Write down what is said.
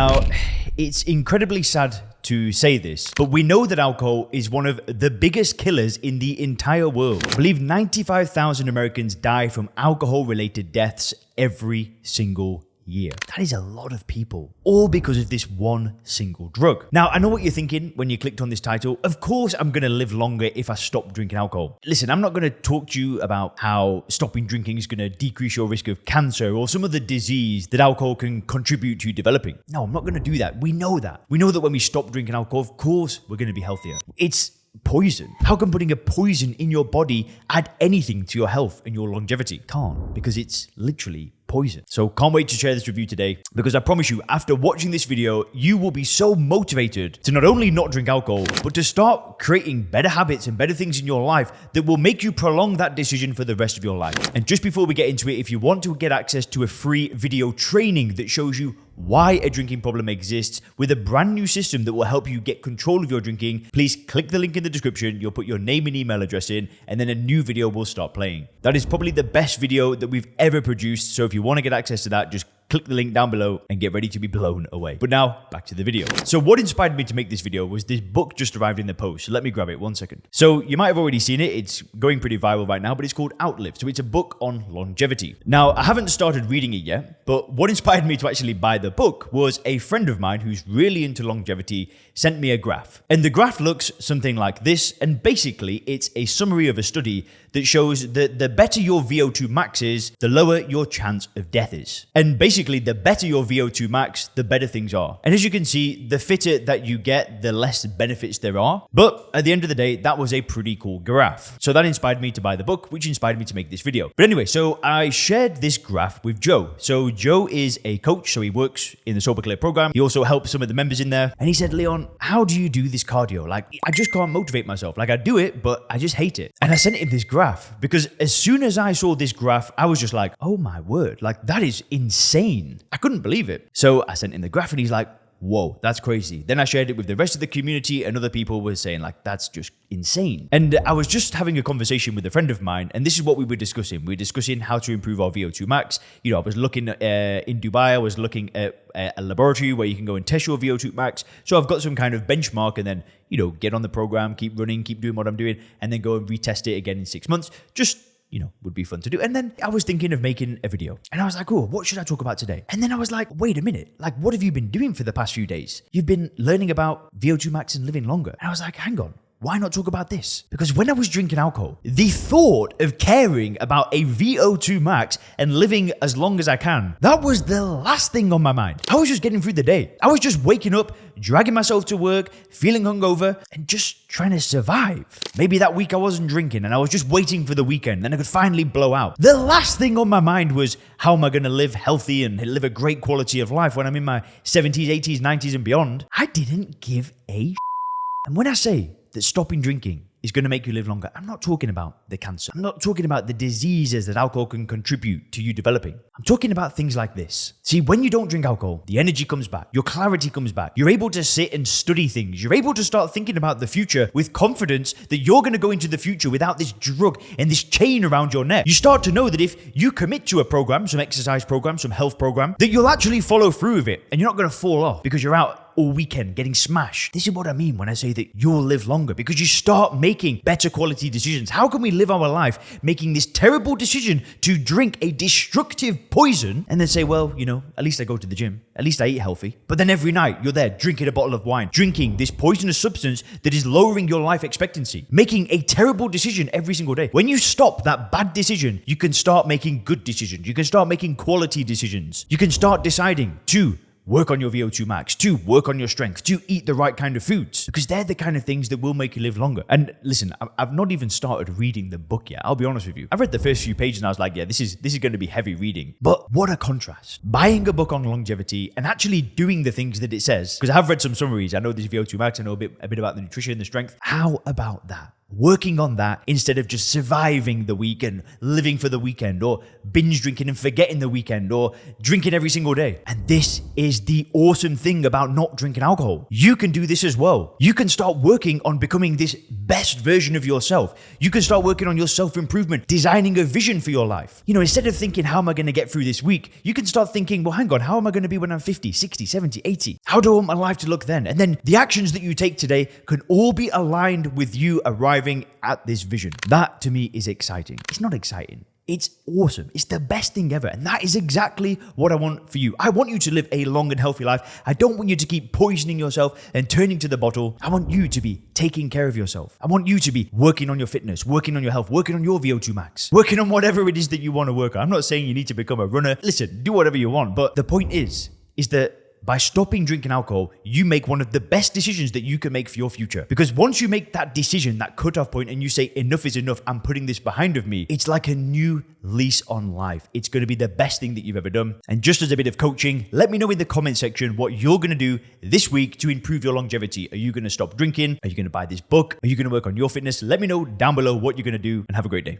Now, it's incredibly sad to say this, but we know that alcohol is one of the biggest killers in the entire world. I believe 95,000 Americans die from alcohol-related deaths every single year. That is a lot of people, all because of this one single drug. Now, I know what you're thinking when you clicked on this title. Of course, I'm going to live longer if I stop drinking alcohol. Listen, I'm not going to talk to you about how stopping drinking is going to decrease your risk of cancer or some other disease that alcohol can contribute to developing. No, I'm not going to do that. We know that. We know that when we stop drinking alcohol, of course, we're going to be healthier. It's poison. How can putting a poison in your body add anything to your health and your longevity? Can't, because it's literally poison. So can't wait to share this with you today, because I promise you, after watching this video, you will be so motivated to not only not drink alcohol, but to start creating better habits and better things in your life that will make you prolong that decision for the rest of your life. And just before we get into it, if you want to get access to a free video training that shows you why a drinking problem exists with a brand new system that will help you get control of your drinking, please click the link in the description. You'll put your name and email address in, and then a new video will start playing. That is probably the best video that we've ever produced. So if you want to get access to that, just click the link down below and get ready to be blown away. But now, back to the video. So what inspired me to make this video was this book just arrived in the post. So let me grab it 1 second. So you might have already seen it. It's going pretty viral right now, but it's called Outlive. So it's a book on longevity. Now, I haven't started reading it yet, but what inspired me to actually buy the book was a friend of mine who's really into longevity sent me a graph. And the graph looks something like this. And basically, it's a summary of a study that shows that the better your VO2 max is, the lower your chance of death is. And basically, the better your VO2 max, the better things are. And as you can see, the fitter that you get, the less benefits there are. But at the end of the day, that was a pretty cool graph. So that inspired me to buy the book, which inspired me to make this video. But anyway, so I shared this graph with Joe. So Joe is a coach, so he works in the Sober Clear program. He also helps some of the members in there. And he said, Leon, how do you do this cardio? Like, I just can't motivate myself. Like, I do it, but I just hate it. And I sent him this graph because as soon as I saw this graph, I was just like, oh my word, like that is insane. I couldn't believe it. So I sent him the graph and he's like, whoa, that's crazy. Then I shared it with the rest of the community and other people were saying like, that's just insane. And I was just having a conversation with a friend of mine and this is what we were discussing. We were discussing how to improve our VO2 max. You know, I was looking in Dubai, I was looking at a laboratory where you can go and test your VO2 max. So I've got some kind of benchmark and then, you know, get on the program, keep running, keep doing what I'm doing, and then go and retest it again in 6 months. Just, you know, would be fun to do. And then I was thinking of making a video and I was like, oh, what should I talk about today? And then I was like, wait a minute, like what have you been doing for the past few days? You've been learning about VO2 max and living longer. And I was like, hang on. Why not talk about this? Because when I was drinking alcohol, the thought of caring about a VO2 max and living as long as I can, that was the last thing on my mind. I was just getting through the day. I was just waking up, dragging myself to work, feeling hungover, and just trying to survive. Maybe that week I wasn't drinking and I was just waiting for the weekend, then I could finally blow out. The last thing on my mind was, how am I going to live healthy and live a great quality of life when I'm in my 70s, 80s, 90s and beyond? I didn't give a And when I say that stopping drinking is going to make you live longer, I'm not talking about the cancer. I'm not talking about the diseases that alcohol can contribute to you developing. I'm talking about things like this. See, when you don't drink alcohol, the energy comes back, your clarity comes back. You're able to sit and study things. You're able to start thinking about the future with confidence that you're going to go into the future without this drug and this chain around your neck. You start to know that if you commit to a program, some exercise program, some health program, that you'll actually follow through with it and you're not going to fall off because you're out all weekend getting smashed. This is what I mean when I say that you'll live longer, because you start making better quality decisions. How can we live our life making this terrible decision to drink a destructive poison and then say, well, you know, at least I go to the gym, at least I eat healthy. But then every night you're there drinking a bottle of wine, drinking this poisonous substance that is lowering your life expectancy, making a terrible decision every single day. When you stop that bad decision, you can start making good decisions. You can start making quality decisions. You can start deciding to work on your VO2 max, to work on your strength, to eat the right kind of foods, because they're the kind of things that will make you live longer. And listen, I've not even started reading the book yet. I'll be honest with you. I've read the first few pages and I was like, yeah, this is going to be heavy reading. But what a contrast. Buying a book on longevity and actually doing the things that it says, because I have read some summaries. I know this VO2 max, I know a bit about the nutrition, the strength. How about that? Working on that instead of just surviving the week and living for the weekend, or binge drinking and forgetting the weekend, or drinking every single day. And this is the awesome thing about not drinking alcohol. You can do this as well. You can start working on becoming this better best version of yourself. You can start working on your self-improvement, designing a vision for your life. Instead of thinking, how am I going to get through this week? You can start thinking, well, hang on, how am I going to be when I'm 50, 60, 70, 80? How do I want my life to look then? And then the actions that you take today can all be aligned with you arriving at this vision. That to me is exciting. It's not exciting. It's awesome. It's the best thing ever. And that is exactly what I want for you. I want you to live a long and healthy life. I don't want you to keep poisoning yourself and turning to the bottle. I want you to be taking care of yourself. I want you to be working on your fitness, working on your health, working on your VO2 max, working on whatever it is that you want to work on. I'm not saying you need to become a runner. Listen, do whatever you want. But the point is that by stopping drinking alcohol, you make one of the best decisions that you can make for your future. Because once you make that decision, that cutoff point, and you say, enough is enough, I'm putting this behind of me, it's like a new lease on life. It's going to be the best thing that you've ever done. And just as a bit of coaching, let me know in the comment section what you're going to do this week to improve your longevity. Are you going to stop drinking? Are you going to buy this book? Are you going to work on your fitness? Let me know down below what you're going to do, and have a great day.